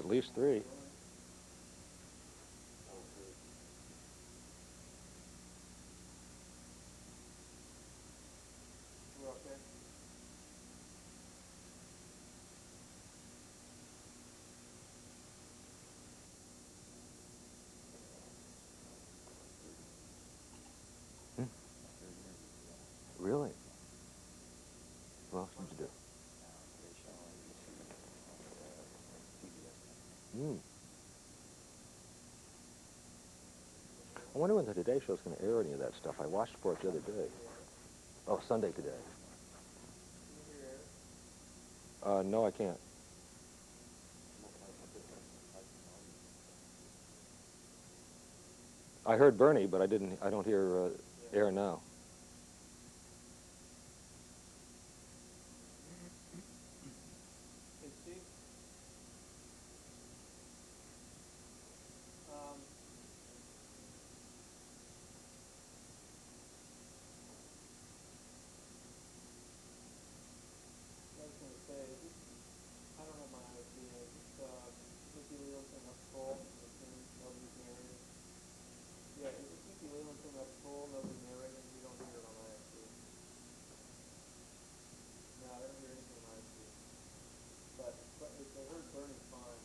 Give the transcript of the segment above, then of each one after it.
It's at least 3. We're okay. Really? What else did you do? I wonder when the Today Show's going to air any of that stuff. I watched for it the other day. Oh, Sunday Today. No, I can't. I heard Bernie, but I don't hear air now. Hey, Steve. I was going to say, I don't have my ISP. Mickey Leland thing up full. Nobody's narrating. Yeah, is it Mickey Leland thing up full? Nobody's narrating. You don't hear it on ISP. No, I don't hear anything on ISP. But I heard Bernie fine.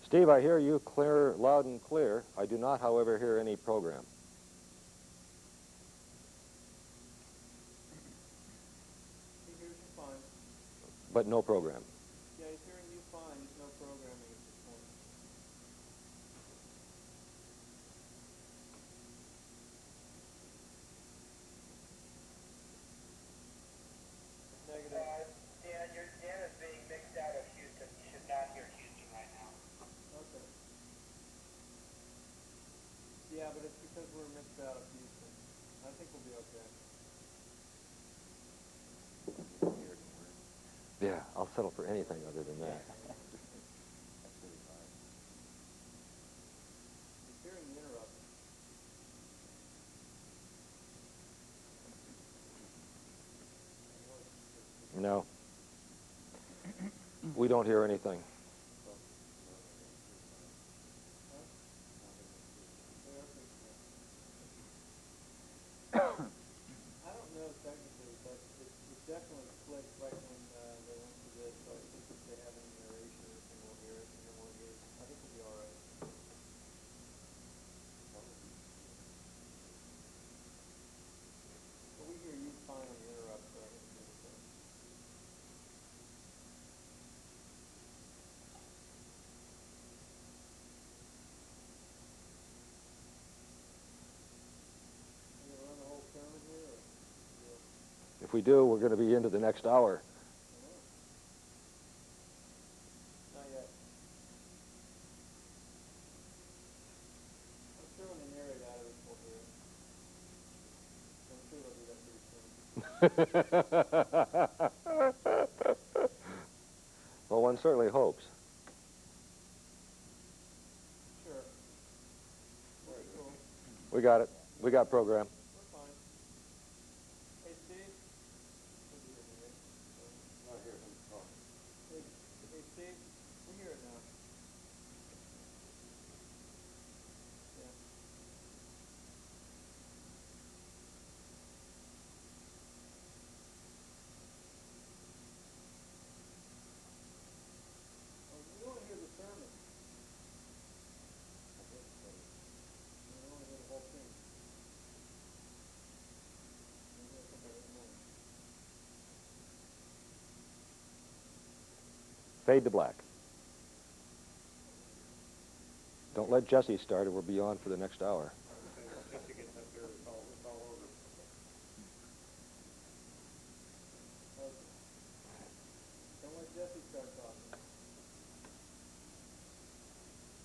Steve, I hear you clear, loud and clear. I do not, however, hear any program. He hears you fine. But no program. Yeah, he's hearing you fine. There's no programming at this point. Negative. Dan is being mixed out of Houston. You should not hear Houston right now. Okay. Yeah, but it's because we're mixed out of Houston. I think we'll be okay. Yeah, I'll settle for anything other than that. He's hearing the interrupt. No. We don't hear anything. I don't know technically, but it definitely clicked right when they went to this, so I think if they have any narration or anything, we'll hear it, and then we'll hear it. I think we'll be all right. But we hear you fine on the interrupt, so I think we'll be okay. Are you going to run the whole tournament here, or? If we do, we're going to be into the next hour. Not yet. I'm sure when they narrate out of it, we'll hear it. I'm sure they'll do that pretty soon. Well, one certainly hopes. Sure. Very cool. We got it. We got program. We're fine. Hey, Steve. Not here, I'm talking. Hey, Steve. We hear it now. Yeah. Oh, we want to hear the sermon. We want to hear the whole thing. Fade to black. Don't let Jesse start or we'll be on for the next hour. Jesse gets up there, it's all over. Okay. Don't let Jesse start talking.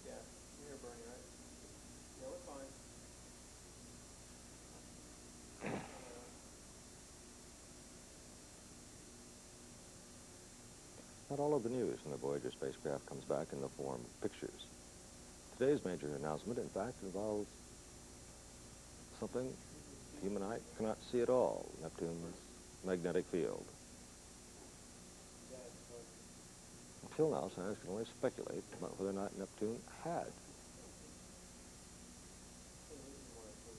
Yeah, we hear Bernie, right? Yeah, we're fine. Not all of the news from the Voyager spacecraft comes back in the form of pictures. Today's major announcement, in fact, involves something the human eye cannot see at all. Neptune was magnetic field. Yeah, it's like, Until now, scientists can only speculate about whether or not Neptune had. the reason why it's so,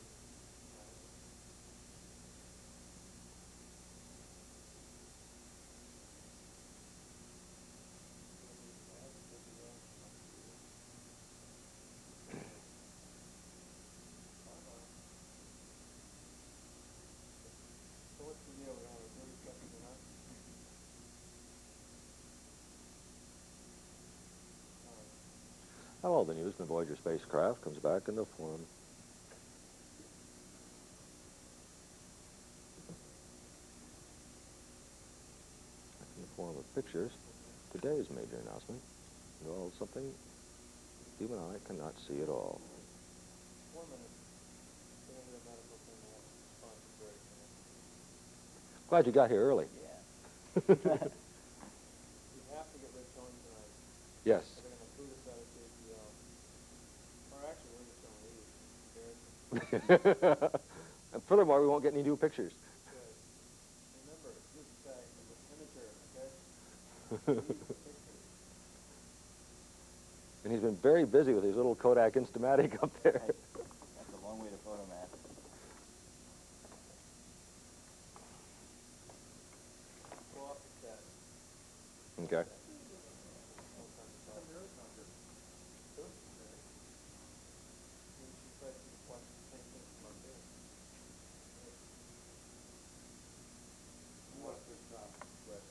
so what's the deal? We're gonna have a 30-second or not? Now, all the news in the Voyager spacecraft comes back in the form of pictures. Today's major announcement involves something the human eye cannot see at all. 1 minute. We're gonna do a medical thing now. Response is very fast. Glad you got here early. We have to get Rich on tonight. Yes. So they're gonna boot us out of JPL. Or actually, we're just gonna leave. Embarrassing. And furthermore, we won't get any new pictures. Good. Remember, good fact, it's an amateur, okay? Use the pictures. And he's been very busy with his little Kodak Instamatic up there. That's a long way to photomat. Pull off the set. Okay. Sometimes it's all very comfortable. Good. Maybe she tries to watch the same thing from up there. What's this time? Right.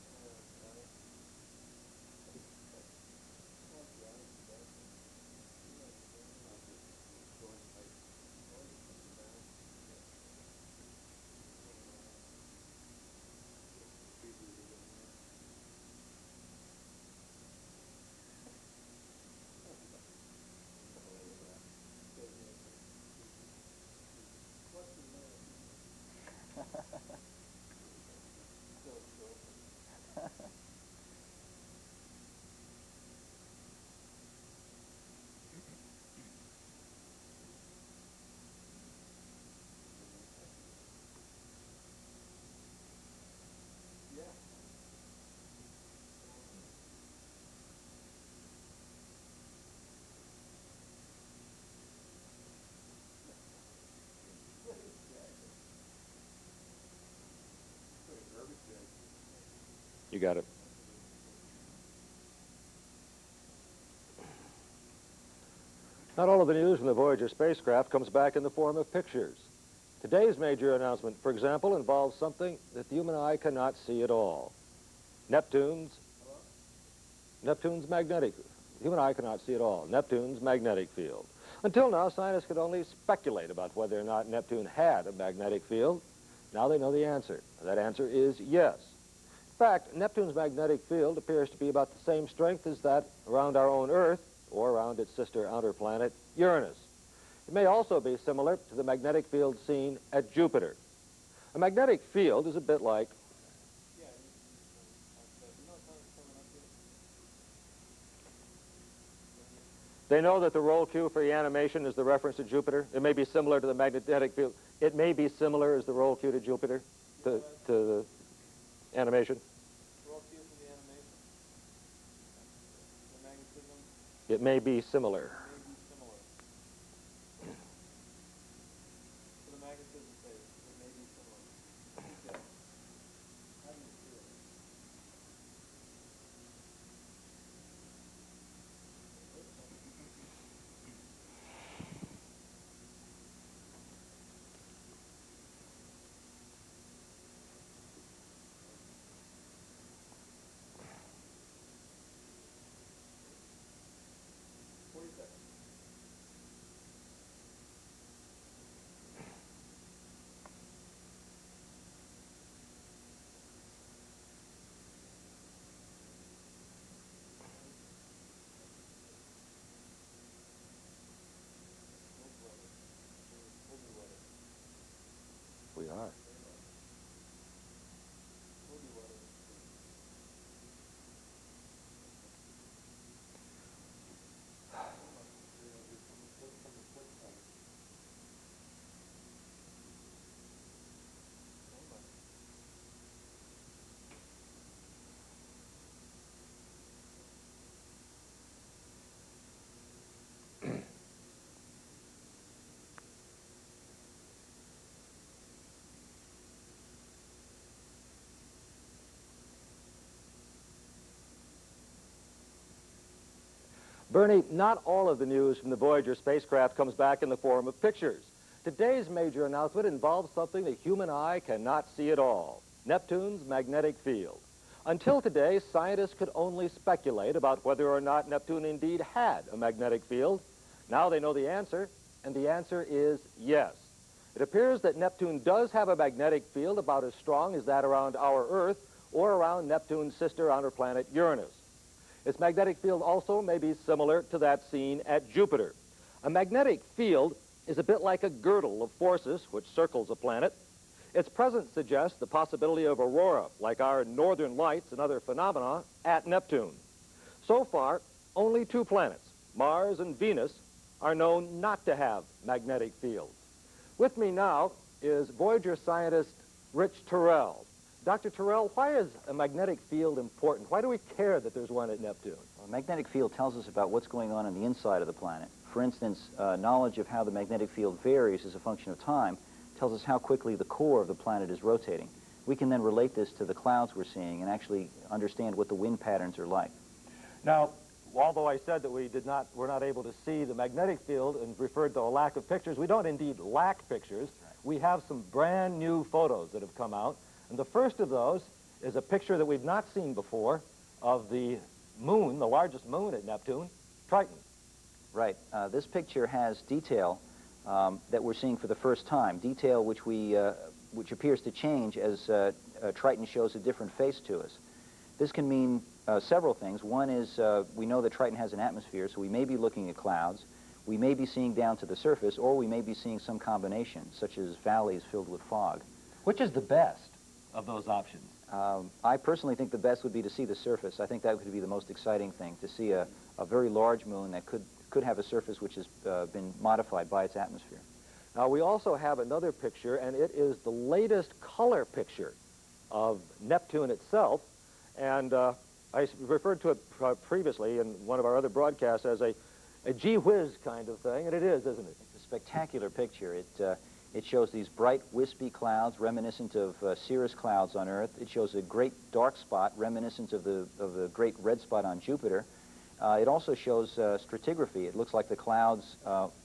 Yeah. You got it. Not all of the news from the Voyager spacecraft comes back in the form of pictures. Today's major announcement, for example, involves something that the human eye cannot see at all. Neptune's magnetic, the human eye cannot see at all, Neptune's magnetic field. Until now, scientists could only speculate about whether or not Neptune had a magnetic field. Now they know the answer. That answer is yes. In fact, Neptune's magnetic field appears to be about the same strength as that around our own Earth, or around its sister outer planet, Uranus. It may also be similar to the magnetic field seen at Jupiter. A magnetic field is a bit like, Yeah, you know what time it's coming up here? they know that the roll cue for the animation is the reference to Jupiter. It may be similar to the magnetic field. It may be similar as the roll cue to Jupiter, to the animation. Roll cue for the animation. The magnetism It may be similar. may be similar. For the magnetism phase, it may be similar. Okay. How do you feel? Seconds. Bernie, not all of the news from the Voyager spacecraft comes back in the form of pictures. Today's major announcement involves something the human eye cannot see at all: Neptune's magnetic field. Until today, scientists could only speculate about whether or not Neptune indeed had a magnetic field. Now they know the answer, and the answer is yes. It appears that Neptune does have a magnetic field about as strong as that around our Earth or around Neptune's sister outer planet Uranus. Its magnetic field also may be similar to that seen at Jupiter. A magnetic field is a bit like a girdle of forces which circles a planet. Its presence suggests the possibility of aurora, like our northern lights and other phenomena, at Neptune. So far, only two planets, Mars and Venus, are known not to have magnetic fields. With me now is Voyager scientist Rich Terrell. Dr. Terrell, why is a magnetic field important? Why do we care that there's one at Neptune? Well, a magnetic field tells us about what's going on the inside of the planet. For instance, knowledge of how the magnetic field varies as a function of time tells us how quickly the core of the planet is rotating. We can then relate this to the clouds we're seeing and actually understand what the wind patterns are like. Now, although I said that we're not able to see the magnetic field and referred to a lack of pictures, we don't indeed lack pictures. We have some brand new photos that have come out. And the first of those is a picture that we've not seen before of the moon, the largest moon at Neptune, Triton. Right. This picture has detail that we're seeing for the first time, detail which appears to change as Triton shows a different face to us. This can mean several things. One is we know that Triton has an atmosphere, so we may be looking at clouds. We may be seeing down to the surface, or we may be seeing some combination, such as valleys filled with fog. Which is the best of those options? I personally think the best would be to see the surface. I think that would be the most exciting thing, to see a very large moon that could have a surface which has been modified by its atmosphere. Now, we also have another picture, and it is the latest color picture of Neptune itself. And I referred to it previously in one of our other broadcasts as a gee whiz kind of thing, and it is, isn't it? It's a spectacular picture. It shows these bright, wispy clouds reminiscent of cirrus clouds on Earth. It shows a great dark spot reminiscent of the great red spot on Jupiter. It also shows stratigraphy. It looks like the clouds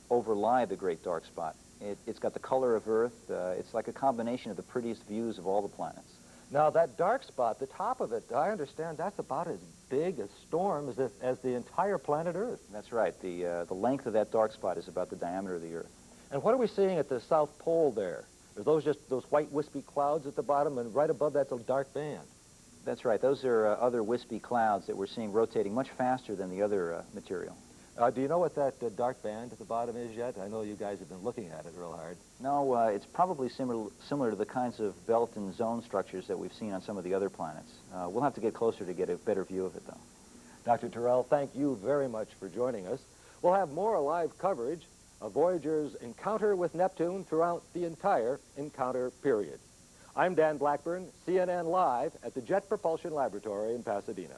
overlie the great dark spot. It's got the color of Earth. It's like a combination of the prettiest views of all the planets. Now, that dark spot, the top of it, I understand that's about as big a storm as the entire planet Earth. That's right. The length of that dark spot is about the diameter of the Earth. And what are we seeing at the South Pole there? Are those just those white wispy clouds at the bottom, and right above that's a dark band? That's right. Those are other wispy clouds that we're seeing rotating much faster than the other material. Do you know what that dark band at the bottom is yet? I know you guys have been looking at it real hard. No, it's probably similar to the kinds of belt and zone structures that we've seen on some of the other planets. We'll have to get closer to get a better view of it, though. Dr. Terrell, thank you very much for joining us. We'll have more live coverage of Voyager's encounter with Neptune throughout the entire encounter period. I'm Dan Blackburn, CNN Live at the Jet Propulsion Laboratory in Pasadena.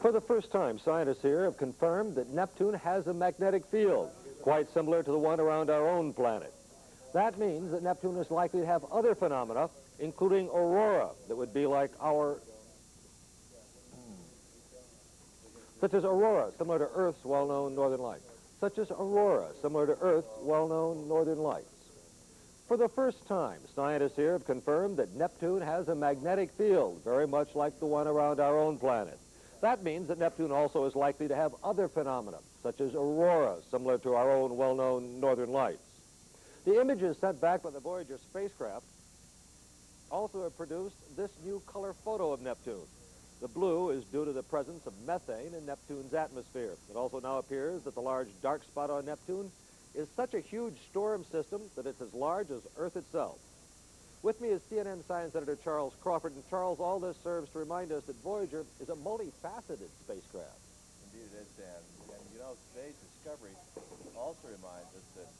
For the first time, scientists here have confirmed that Neptune has a magnetic field, quite similar to the one around our own planet. That means that Neptune is likely to have other phenomena, including aurora, that would be like such as aurora, similar to Earth's well-known northern lights. Such as aurora, similar to Earth's well-known northern lights. For the first time, scientists here have confirmed that Neptune has a magnetic field, very much like the one around our own planet. That means that Neptune also is likely to have other phenomena, such as aurora, similar to our own well-known northern lights. The images sent back by the Voyager spacecraft also have produced this new color photo of Neptune. The blue is due to the presence of methane in Neptune's atmosphere. It also now appears that the large dark spot on Neptune is such a huge storm system that it's as large as Earth itself. With me is CNN science editor Charles Crawford. And Charles, all this serves to remind us that Voyager is a multifaceted spacecraft. Indeed it is, Dan. And you know, today's discovery also reminds us that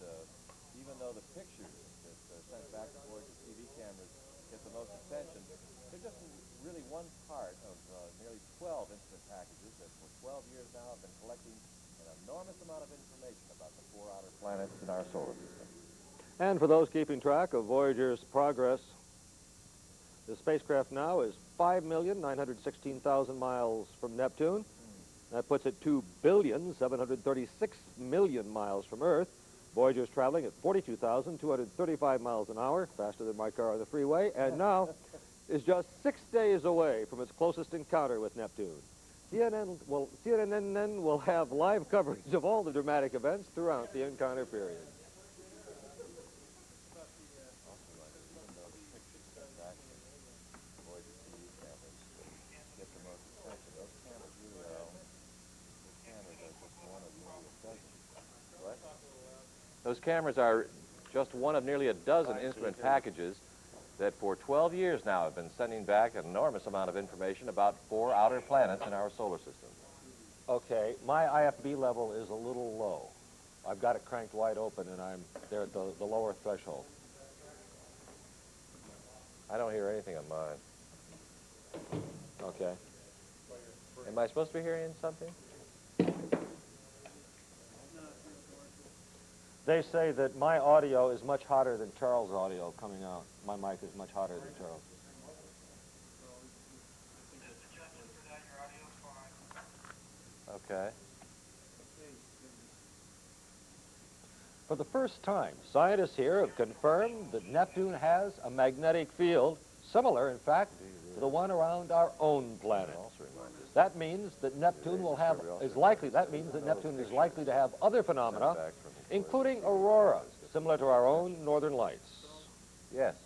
even though the pictures that are sent back to Voyager TV cameras get the most attention, they're just really one part of nearly 12 instrument packages that for 12 years now have been collecting an enormous amount of information about the 4 outer planets in our solar system. And for those keeping track of Voyager's progress, the spacecraft now is 5,916,000 miles from Neptune. That puts it 2,736,000,000 miles from Earth. Voyager's traveling at 42,235 miles an hour, faster than my car on the freeway, and now is just 6 days away from its closest encounter with Neptune. CNN will have live coverage of all the dramatic events throughout the encounter period. Those cameras are just one of nearly a dozen instrument packages that for 12 years now have been sending back an enormous amount of information about 4 outer planets in our solar system. Okay, my IFB level is a little low. I've got it cranked wide open and I'm there at the lower threshold. I don't hear anything on mine. Okay. Am I supposed to be hearing something? They say that my audio is much hotter than Charles' audio coming out. My mic is much hotter than Charles. Okay. For the first time, scientists here have confirmed that Neptune has a magnetic field, similar, in fact, to the one around our own planet. That means that Neptune is likely to have other phenomena, including aurora, similar to our own northern lights. Yes.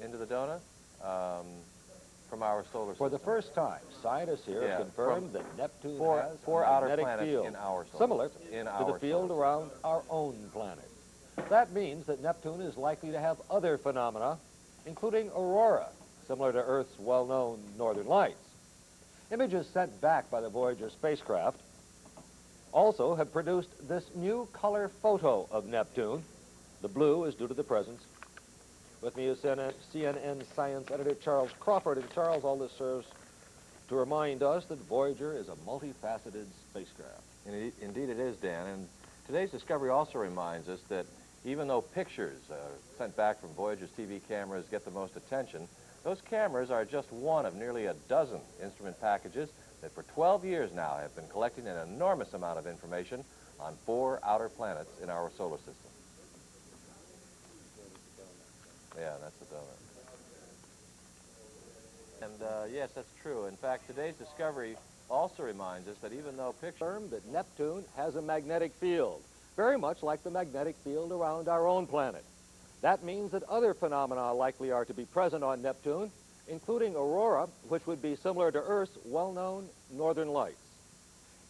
Into the donut? From our solar system. For the first time, scientists here have confirmed that Neptune has four a outer magnetic planets field in our solar similar system. to the field around our own planet. That means that Neptune is likely to have other phenomena, including aurora, similar to Earth's well-known northern lights. Images sent back by the Voyager spacecraft also have produced this new color photo of Neptune. The blue is due to the presence. With me is CNN science editor Charles Crawford. And Charles, all this serves to remind us that Voyager is a multifaceted spacecraft. Indeed it is, Dan. And today's discovery also reminds us that even though pictures sent back from Voyager's TV cameras get the most attention, those cameras are just one of nearly a dozen instrument packages that for 12 years now have been collecting an enormous amount of information on 4 outer planets in our solar system. Yeah, that's the donut. And yes, that's true. In fact, today's discovery also reminds us that even though pictures... that Neptune has a magnetic field, very much like the magnetic field around our own planet. That means that other phenomena likely are to be present on Neptune, including aurora, which would be similar to Earth's well-known northern lights.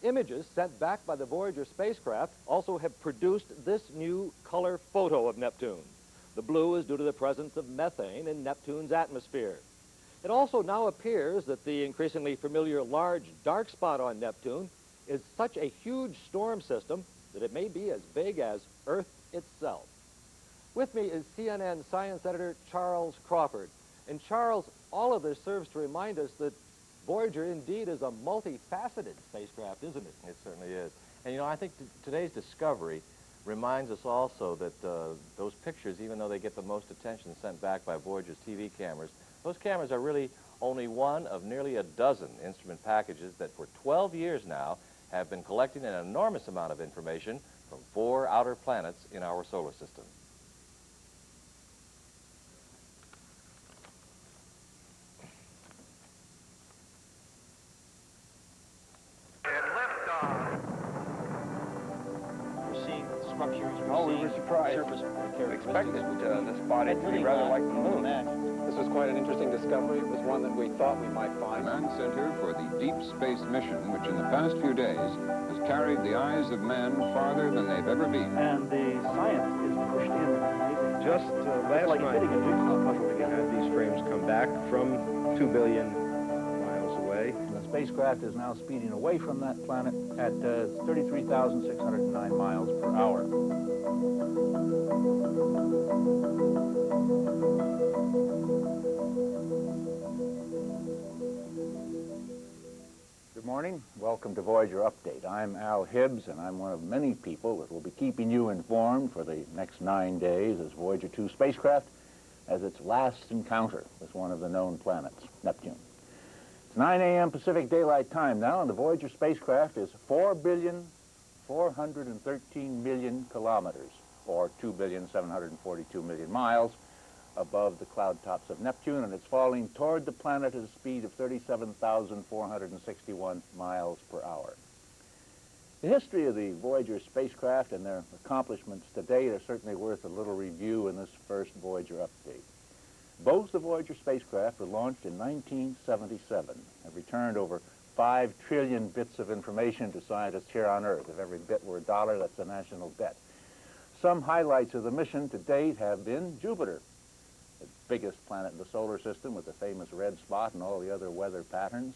Images sent back by the Voyager spacecraft also have produced this new color photo of Neptune. The blue is due to the presence of methane in Neptune's atmosphere. It also now appears that the increasingly familiar large dark spot on Neptune is such a huge storm system that it may be as big as Earth itself. With me is CNN science editor Charles Crawford. And Charles, all of this serves to remind us that Voyager indeed is a multifaceted spacecraft, isn't it? It certainly is. And, you know, I think today's discovery reminds us also that those pictures, even though they get the most attention sent back by Voyager's TV cameras, those cameras are really only one of nearly a dozen instrument packages that for 12 years now have been collecting an enormous amount of information from 4 outer planets in our solar system. We're seeing structures. Oh, we were surprised. Surface We expected characteristics. this body to be rather like the moon. This was quite an interesting discovery. It was one that we thought we might find. Command center for the Deep Space Mission, which in the past few days has carried the eyes of men farther than they've ever been. And the science is pushed in amazing. Just last like night, fitting a jigsaw puzzle we together. had these frames come back from 2 billion miles away. The spacecraft is now speeding away from that planet at 33,609 miles per hour. Good morning. Welcome to Voyager Update. I'm Al Hibbs, and I'm one of many people that will be keeping you informed for the next 9 days as Voyager 2 spacecraft has its last encounter with one of the known planets, Neptune. It's 9 a.m. Pacific Daylight Time now, and the Voyager spacecraft is 4,413,000,000 kilometers, or 2,742,000,000 miles, above the cloud tops of Neptune, and it's falling toward the planet at a speed of 37,461 miles per hour. The history of the Voyager spacecraft and their accomplishments to date are certainly worth a little review in this first Voyager update. Both the Voyager spacecraft were launched in 1977 and returned over 5 trillion bits of information to scientists here on Earth. If every bit were a dollar, that's a national debt. Some highlights of the mission to date have been Jupiter, the biggest planet in the solar system with the famous red spot and all the other weather patterns.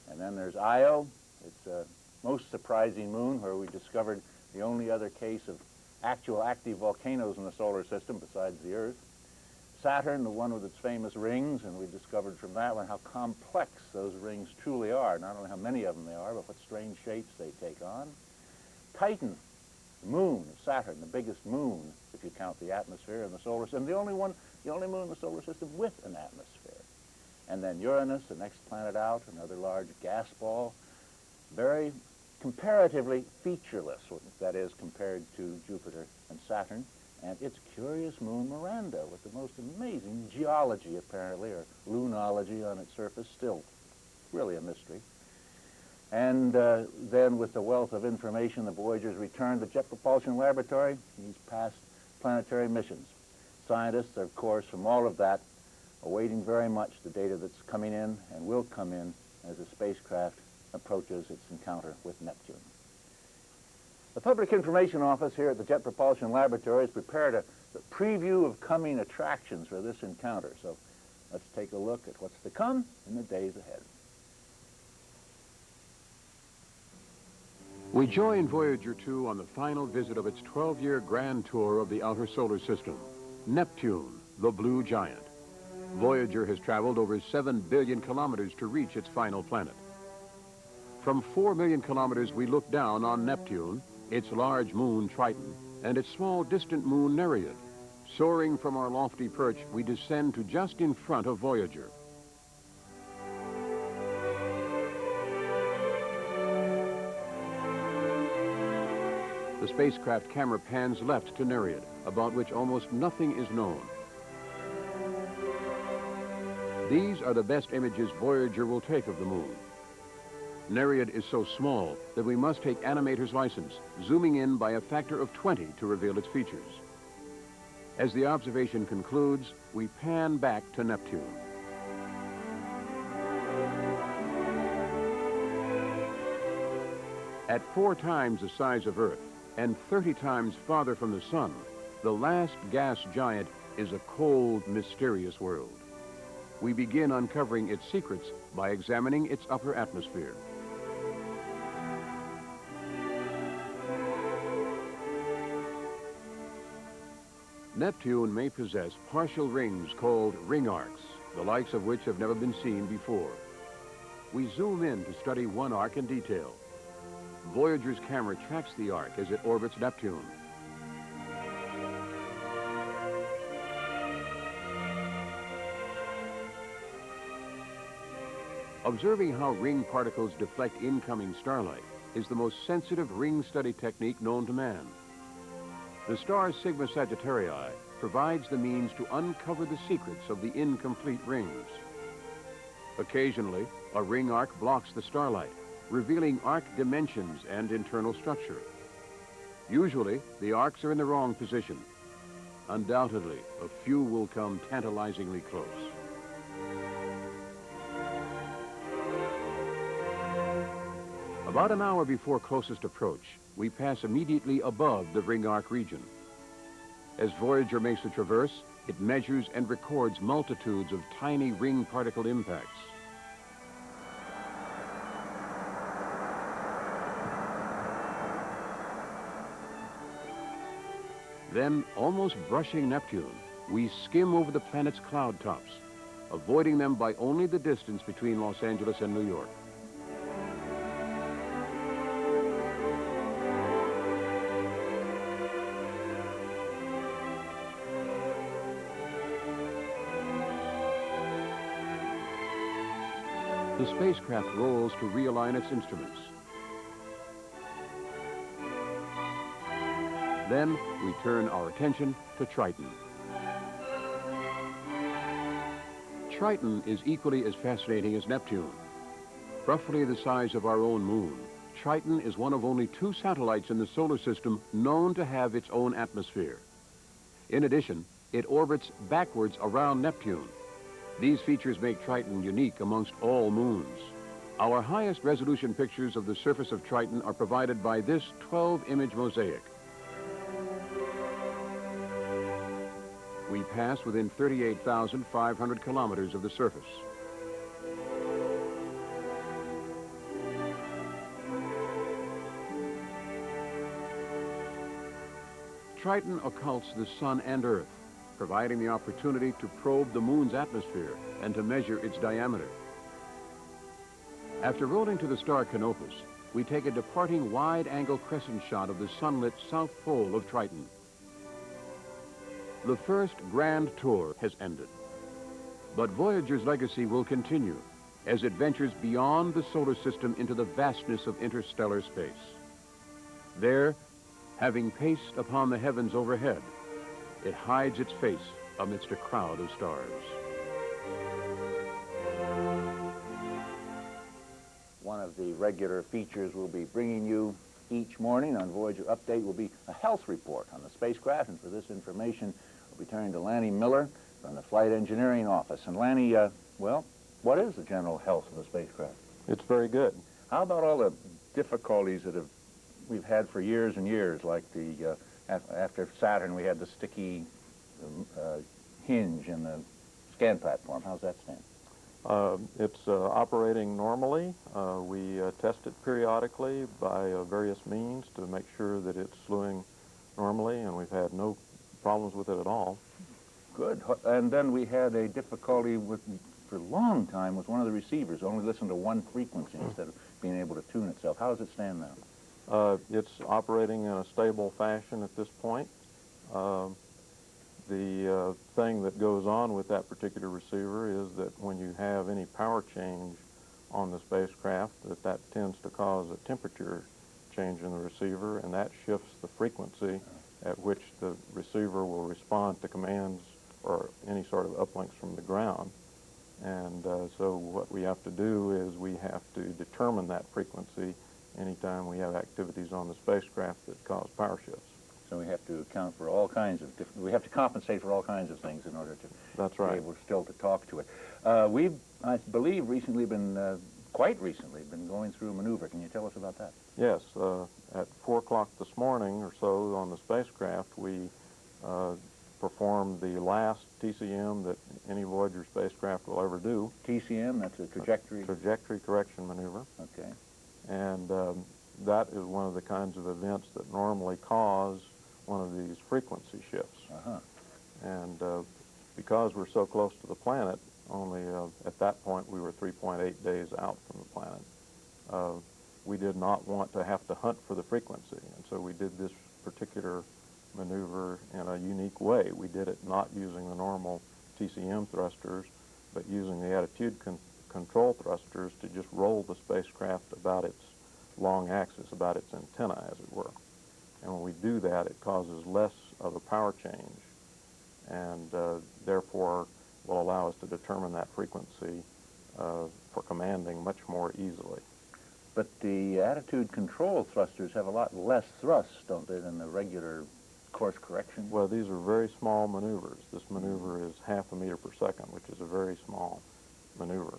And then there's Io. It's a most surprising moon where we discovered the only other case of actual active volcanoes in the solar system besides the Earth. Saturn, the one with its famous rings, and we discovered from that one how complex those rings truly are. Not only how many of them there are, but what strange shapes they take on. Titan, the moon of Saturn, the biggest moon, if you count the atmosphere in the solar system, the only moon in the solar system with an atmosphere. And then Uranus, the next planet out, another large gas ball, very comparatively featureless, that is, compared to Jupiter and Saturn, and its curious moon Miranda with the most amazing geology, apparently, or lunology on its surface, still really a mystery. And then with the wealth of information, the Voyagers returned to the Jet Propulsion Laboratory, these past planetary missions. Scientists, of course, from all of that, awaiting very much the data that's coming in and will come in as the spacecraft approaches its encounter with Neptune. The Public Information Office here at the Jet Propulsion Laboratory has prepared a preview of coming attractions for this encounter. So let's take a look at what's to come in the days ahead. We join Voyager 2 on the final visit of its 12-year grand tour of the outer solar system. Neptune, the blue giant. Voyager has traveled over 7 billion kilometers to reach its final planet. From 4 million kilometers, we look down on Neptune, its large moon Triton, and its small distant moon Nereid. Soaring from our lofty perch, we descend to just in front of Voyager. The spacecraft camera pans left to Nereid, about which almost nothing is known. These are the best images Voyager will take of the moon. Nereid is so small that we must take animator's license, zooming in by a factor of 20 to reveal its features. As the observation concludes, we pan back to Neptune. At 4 times the size of Earth and 30 times farther from the sun, the last gas giant is a cold, mysterious world. We begin uncovering its secrets by examining its upper atmosphere. Neptune may possess partial rings called ring arcs, the likes of which have never been seen before. we zoom in to study one arc in detail. Voyager's camera tracks the arc as it orbits Neptune. Observing how ring particles deflect incoming starlight is the most sensitive ring study technique known to man. The star Sigma Sagittarii provides the means to uncover the secrets of the incomplete rings. Occasionally, a ring arc blocks the starlight, revealing arc dimensions and internal structure. Usually, the arcs are in the wrong position. Undoubtedly, a few will come tantalizingly close. About an hour before closest approach, we pass immediately above the ring arc region. As Voyager makes the traverse, it measures and records multitudes of tiny ring particle impacts. Then, almost brushing Neptune, we skim over the planet's cloud tops, avoiding them by only the distance between Los Angeles and New York. The spacecraft rolls to realign its instruments. Then we turn our attention to Triton. Triton is equally as fascinating as Neptune. Roughly the size of our own moon, Triton is one of only 2 satellites in the solar system known to have its own atmosphere. In addition, it orbits backwards around Neptune. These features make Triton unique amongst all moons. Our highest resolution pictures of the surface of Triton are provided by this 12-image mosaic. We pass within 38,500 kilometers of the surface. Triton occults the sun and Earth, providing the opportunity to probe the moon's atmosphere and to measure its diameter. After rolling to the star Canopus, we take a departing wide-angle crescent shot of the sunlit south pole of Triton. The first grand tour has ended, but Voyager's legacy will continue as it ventures beyond the solar system into the vastness of interstellar space. There, having paced upon the heavens overhead, it hides its face amidst a crowd of stars. One of the regular features we'll be bringing you each morning on Voyager Update will be a health report on the spacecraft, and for this information, we'll be turning to Lanny Miller from the Flight Engineering Office. And Lanny, well, what is the general health of the spacecraft? It's very good. How about all the difficulties that we've had for years and years, like after Saturn we had the sticky hinge in the scan platform? How's that stand? It's operating normally. We test it periodically by various means to make sure that it's slewing normally, and we've had no problems with it at all. Good. And then we had a difficulty for a long time with one of the receivers, only listened to one frequency instead of being able to tune itself. How does it stand now? It's operating in a stable fashion at this point. The thing that goes on with that particular receiver is that when you have any power change on the spacecraft, that tends to cause a temperature change in the receiver, and that shifts the frequency at which the receiver will respond to commands or any sort of uplinks from the ground. And so what we have to do is we have to determine that frequency anytime we have activities on the spacecraft that cause power shifts. So we have to account for all kinds of we have to compensate for all kinds of things in order to That's right. be able still to talk to it. We've, I believe, quite recently been going through a maneuver. Can you tell us about that? Yes. At 4 o'clock this morning or so on the spacecraft, we performed the last TCM that any Voyager spacecraft will ever do. TCM, that's a trajectory? Trajectory correction maneuver. Okay. And that is one of the kinds of events that normally cause one of these frequency shifts. Uh-huh. And because we're so close to the planet only at that point we were 3.8 days out from the planet. We did not want to have to hunt for the frequency, and so we did this particular maneuver in a unique way. We did it not using the normal TCM thrusters, but using the attitude control thrusters to just roll the spacecraft about its long axis, about its antenna, as it were. And when we do that, it causes less of a power change, and therefore will allow us to determine that frequency for commanding much more easily. But the attitude control thrusters have a lot less thrust, don't they, than the regular course correction? Well, these are very small maneuvers. This maneuver is 0.5 meter per second, which is a very small maneuver.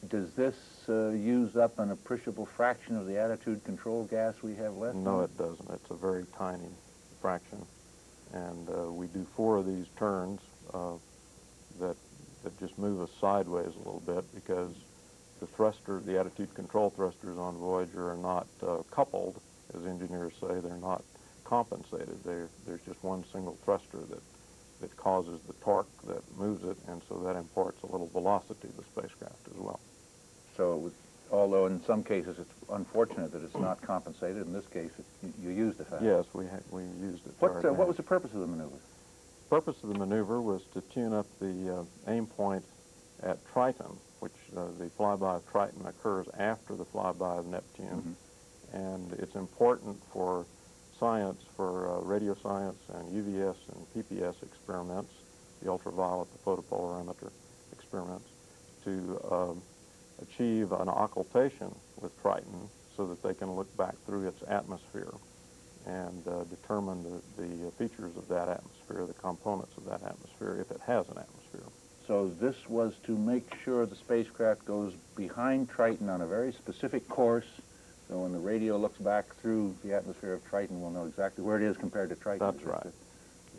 Does this use up an appreciable fraction of the attitude control gas we have left? No, it doesn't. It's a very tiny fraction. And we do 4 of these turns that just move us sideways a little bit, because the attitude control thrusters on Voyager are not coupled, as engineers say. They're not compensated. There's just one single thruster that causes the torque that moves it, and so that imparts a little velocity to the spacecraft as well. So, although in some cases it's unfortunate that it's not compensated, in this case you used the fact. Yes, we used it. What was the purpose of the maneuver? The purpose of the maneuver was to tune up the aim point at Triton, which the flyby of Triton occurs after the flyby of Neptune. And it's important for science, for radio science and UVS and PPS experiments, the ultraviolet, the photopolarimeter experiments, to achieve an occultation with Triton so that they can look back through its atmosphere and determine the features of that atmosphere, the components of that atmosphere, if it has an atmosphere. So this was to make sure the spacecraft goes behind Triton on a very specific course, so when the radio looks back through the atmosphere of Triton, we'll know exactly where it is compared to Triton. That's right. Okay.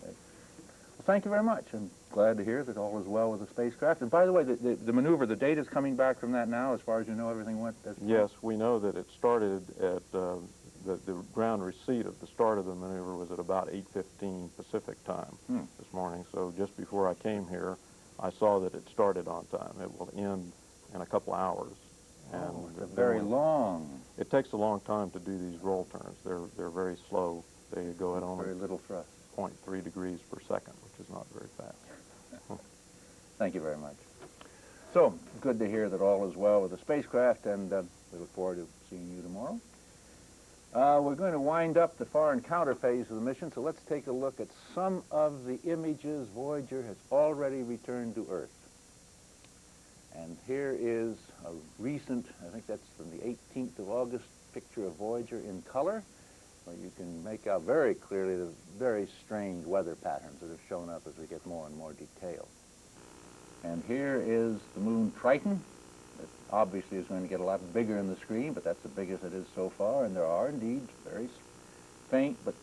Well, thank you very much. I'm glad to hear that all is well with the spacecraft. And by the way, the maneuver, the data's coming back from that now, as far as you know, everything went as planned? Yes, we know that it started at, the ground receipt of the start of the maneuver was at about 8:15 Pacific time this morning. So just before I came here, I saw that it started on time. It will end in a couple hours. And it's very long. It takes a long time to do these roll turns. They're very slow. They go at only very little thrust. 0.3 degrees per second, which is not very fast. Thank you very much. So, good to hear that all is well with the spacecraft, and we look forward to seeing you tomorrow. We're going to wind up the far encounter phase of the mission, so let's take a look at some of the images Voyager has already returned to Earth. And here is a recent, I think that's from the 18th of August, picture of Voyager in color, where you can make out very clearly the very strange weather patterns that have shown up as we get more and more detail. And here is the moon Triton. It obviously is going to get a lot bigger in the screen, but that's the biggest it is so far, and there are indeed very faint, but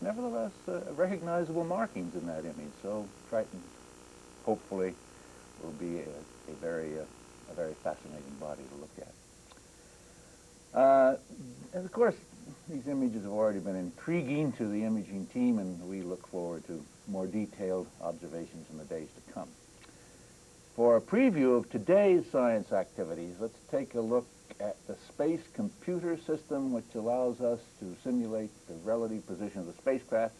nevertheless recognizable markings in that image. So Triton, hopefully, will be a very fascinating body to look at. And of course, these images have already been intriguing to the imaging team, and we look forward to more detailed observations in the days to come. For a preview of today's science activities, let's take a look at the space computer system, which allows us to simulate the relative position of the spacecraft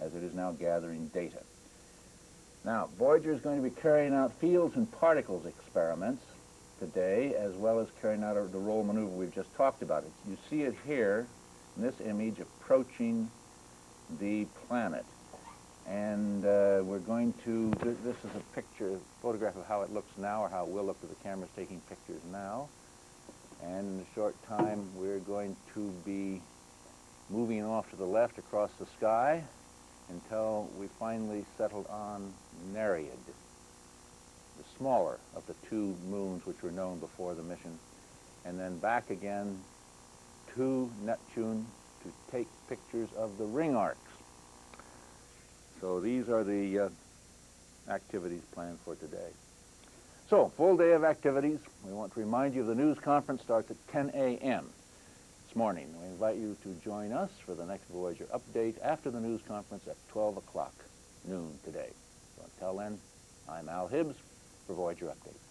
as it is now gathering data. Now, Voyager is going to be carrying out fields and particles experiments today, as well as carrying out the roll maneuver we've just talked about. You see it here in this image approaching the planet. And we're going to, this is a picture, a photograph of how it looks now, or how it will look with the cameras taking pictures now. And in a short time, we're going to be moving off to the left across the sky until we finally settled on Nereid, the smaller of the 2 moons which were known before the mission, and then back again to Neptune to take pictures of the ring arcs. So these are the activities planned for today. So, full day of activities. We want to remind you the news conference starts at 10 a.m. this morning. We invite you to join us for the next Voyager update after the news conference at 12 o'clock noon today. So until then, I'm Al Hibbs. Voyager update.